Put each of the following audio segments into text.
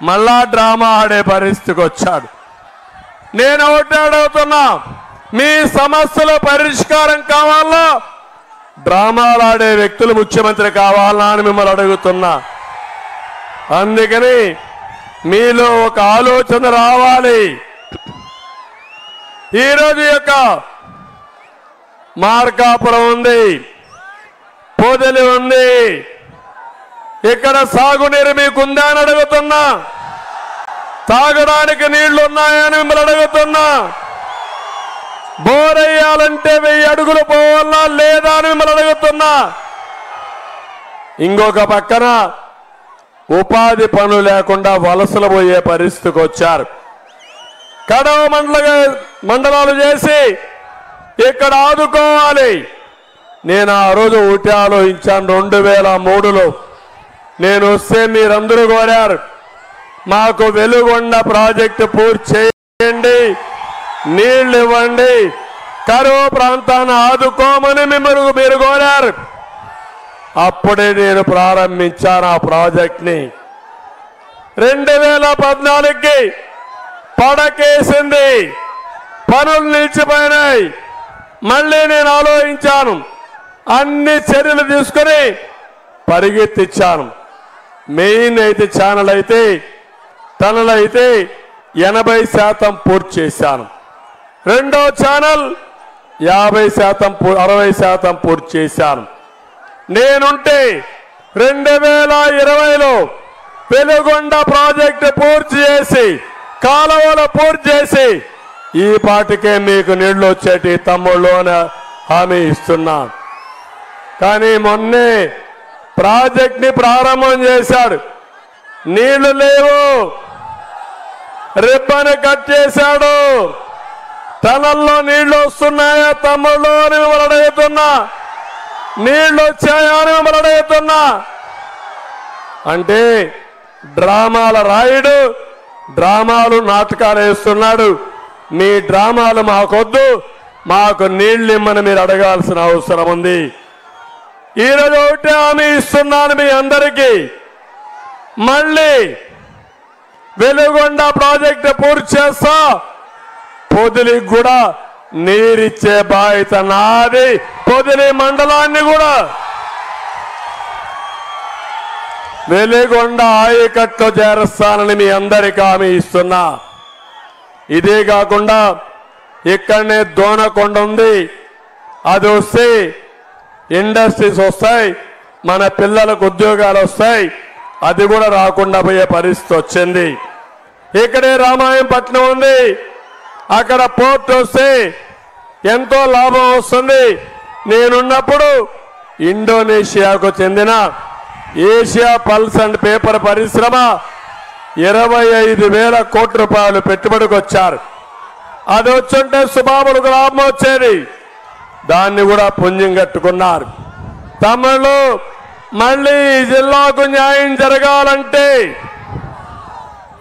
మళ్ళా డ్రామా ఆడే పరిస్థితికి వచ్చాడు. నేను ఒకటి అడుగుతున్నా, మీ సమస్యల పరిష్కారం కావాలా, డ్రామాలు ఆడే వ్యక్తులు ముఖ్యమంత్రి కావాలా అని మిమ్మల్ని అడుగుతున్నా. అందుకని మీలో ఒక ఆలోచన రావాలి. ఈరోజు యొక్క మార్కాపురం ఉంది, పొదలి ఉంది, ఇక్కడ సాగునీరు మీకుందా అని అడుగుతున్నా. తాగడానికి నీళ్లు ఉన్నాయని మిమ్మల్ని అడుగుతున్నా. బోరయ్యాలంటే 1000 అడుగులు పోవాలా లేదా అని మిమ్మల్ని అడుగుతున్నా. ఇంకొక పక్కన ఉపాధి పనులు లేకుండా వలసలు పోయే పరిస్థితికి వచ్చారు. కడవ మండలాలు చేసి ఇక్కడ ఆదుకోవాలి. నేను ఆ రోజు ఒకటి ఆలోచించాను. 2003లో నేను వస్తే మీరందరూ కోరారు, మాకు వెలుగొండ ప్రాజెక్టు పూర్తి చేయండి, నీళ్లు ఇవ్వండి, కరువు ప్రాంతాన్ని ఆదుకోమని మీరు కోరారు. అప్పుడే నేను ప్రారంభించాను ఆ ప్రాజెక్ట్ని. 2014కి పడకేసింది, పనులు నిలిచిపోయినాయి. మళ్ళీ నేను ఆలోచించాను, అన్ని చర్యలు తీసుకుని పరిగెత్తిచ్చాను. మెయిన్ అయితే ఛానల్ అయితే టనల్ అయితే 80% పూర్తి చేశాను. రెండో ఛానల్ 50% 60% పూర్తి చేశాను. నేనుంటే 2020లో వెలుగొండ ప్రాజెక్టు పూర్తి చేసి కాలువలు పూర్తి చేసి ఈ పాటికే మీకు నీళ్లు వచ్చేటి తమ్ముళ్ళు అని హామీ ఇస్తున్నా. కానీ మొన్నే ప్రాజెక్ట్ ని ప్రారంభం చేశాడు, నీళ్లు లేవు, రిబ్బన్ కట్ చేశాడు. టనల్లో నీళ్లు వస్తున్నాయా తమ్ముళ్ళు అని మిమ్మల్ని అడుగుతున్నా. నీళ్లు వచ్చాయా అని మిమ్మల్ని అడుగుతున్నా. అంటే డ్రామాల రాయుడు, డ్రామాలు నాటకాలు వేస్తున్నాడు. మీ డ్రామాలు మాకొద్దు, మాకు నీళ్లు ఇమ్మని మీరు అడగాల్సిన అవసరం ఉంది. ఈరోజు ఒకటి హామీ ఇస్తున్నాను మీ అందరికీ, మళ్ళీ వెలుగొండ ప్రాజెక్టు పూర్తి చేస్తా, పొదిలికి కూడా నీరిచ్చే బాధ్యత నాది. పొదిలి మండలాన్ని కూడా వెలుగొండ ఆయకట్లో చేరుస్తానని మీ అందరికీ హామీ ఇస్తున్నా. ఇదే కాకుండా ఇక్కడనే దోనకొండ ఉంది, అది వస్తే ఇండస్ట్రీస్ వస్తాయి, మన పిల్లలకు ఉద్యోగాలు వస్తాయి. అది కూడా రాకుండా పోయే పరిస్థితి వచ్చింది. ఇక్కడే రామాయంపట్నం ఉంది, అక్కడ పోర్ట్ వస్తే ఎంతో లాభం వస్తుంది. నేనున్నప్పుడు ఇండోనేషియాకు చెందిన ఏషియా పల్స్ అండ్ పేపర్ పరిశ్రమ 25,000 కోట్ల రూపాయలు పెట్టుబడికి వచ్చారు. అది వచ్చుంటే సుబాబులకు లాభం వచ్చేది, దాన్ని కూడా పుణ్యం కట్టుకున్నారు. తమిళు మళ్ళీ ఈ జిల్లాకు న్యాయం జరగాలంటే,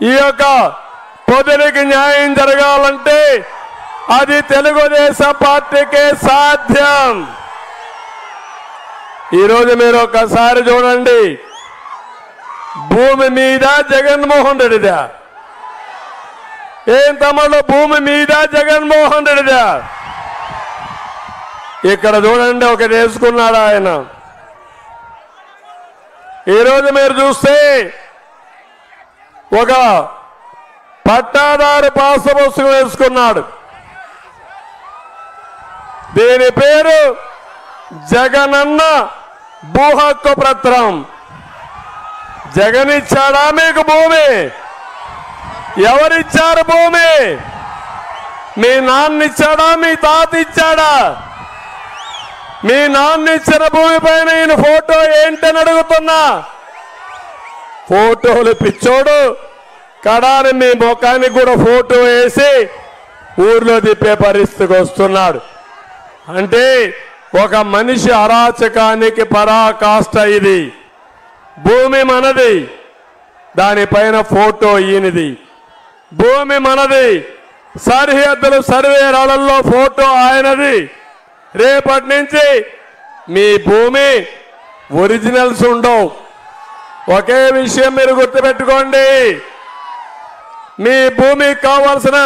ఈ యొక్క పొదిలికి న్యాయం జరగాలంటే అది తెలుగుదేశం పార్టీకే సాధ్యం. ఈరోజు మీరు ఒకసారి చూడండి, భూమి మీద జగన్మోహన్ రెడ్డిదా? ఏం తమ్ముళ్ళు, భూమి మీద జగన్మోహన్ రెడ్డిదా? ఇక్కడ చూడండి, ఒకటి వేసుకున్నాడు ఆయన. ఈరోజు మీరు చూస్తే ఒక పట్టాదారు పాస్ పుస్తకం వేసుకున్నాడు. దీని పేరు జగనన్న భూ హక్కు పత్రం. జగన్ ఇచ్చాడా మీకు భూమి? ఎవరిచ్చారు భూమి? మీ నాన్న ఇచ్చాడా, మీ తాత ఇచ్చాడా? మీ నాన్న ఇచ్చిన భూమి పైన ఈయన ఫోటో ఏంటని అడుగుతున్నా. ఫోటోలు పిచ్చోడు, కడాని మీ ముఖానికి కూడా ఫోటో వేసి ఊర్లో తిప్పే పరిస్థితికి వస్తున్నాడు. అంటే ఒక మనిషి అరాచకానికి పరాకాష్ట ఇది. భూమి మనది, దానిపైన ఫోటో ఈయనది. భూమి మనది, సరిహద్దులు సర్వేరాలలో ఫోటో ఆయనది. రేపటి నుంచి మీ భూమి ఒరిజినల్స్ ఉండవు. ఒకే విషయం మీరు గుర్తుపెట్టుకోండి, మీ భూమికి కావాల్సిన